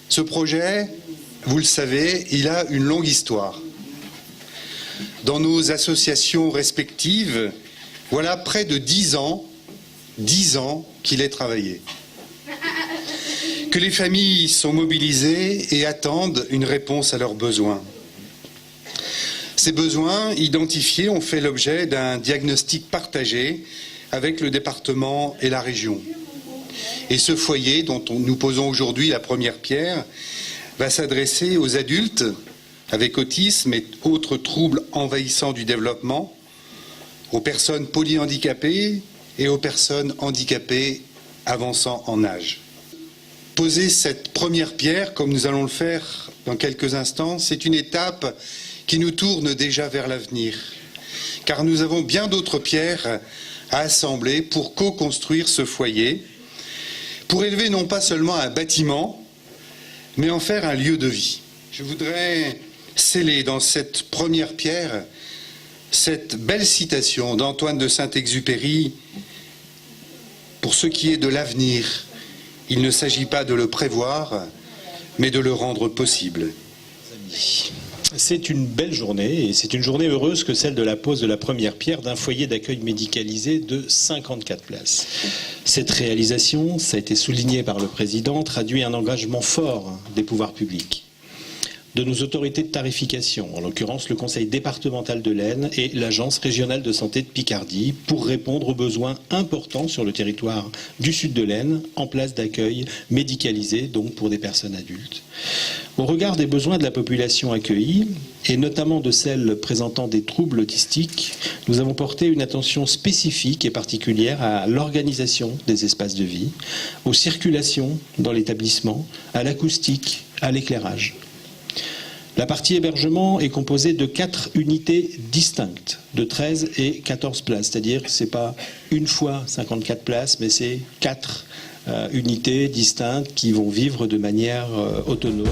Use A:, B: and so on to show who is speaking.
A: Ce projet, vous le savez, il a une longue histoire. Dans nos associations respectives, voilà près de 10 ans qu'il est travaillé. Que les familles sont mobilisées et attendent une réponse à leurs besoins. Ces besoins identifiés ont fait l'objet d'un diagnostic partagé avec le département et la région. Et ce foyer dont nous posons aujourd'hui la première pierre va s'adresser aux adultes avec autisme et autres troubles envahissants du développement, aux personnes polyhandicapées et aux personnes handicapées avançant en âge. Poser cette première pierre, comme nous allons le faire dans quelques instants, c'est une étape qui nous tourne déjà vers l'avenir, car nous avons bien d'autres pierres à assembler pour co-construire ce foyer, pour élever non pas seulement un bâtiment, mais en faire un lieu de vie. Je voudrais sceller dans cette première pierre cette belle citation d'Antoine de Saint-Exupéry: pour ce qui est de l'avenir, il ne s'agit pas de le prévoir, mais de le rendre possible.
B: C'est une belle journée et c'est une journée heureuse que celle de la pose de la première pierre d'un foyer d'accueil médicalisé de 54 places. Cette réalisation, ça a été souligné par le président, traduit un engagement fort des pouvoirs publics, de nos autorités de tarification, en l'occurrence le Conseil départemental de l'Aisne et l'Agence régionale de santé de Picardie, pour répondre aux besoins importants sur le territoire du sud de l'Aisne en place d'accueil médicalisé, donc pour des personnes adultes. Au regard des besoins de la population accueillie, et notamment de celle présentant des troubles autistiques, nous avons porté une attention spécifique et particulière à l'organisation des espaces de vie, aux circulations dans l'établissement, à l'acoustique, à l'éclairage. La partie hébergement est composée de 4 unités distinctes, de 13 et 14 places. C'est-à-dire que ce n'est pas une fois 54 places, mais c'est 4 unités distinctes qui vont vivre de manière autonome.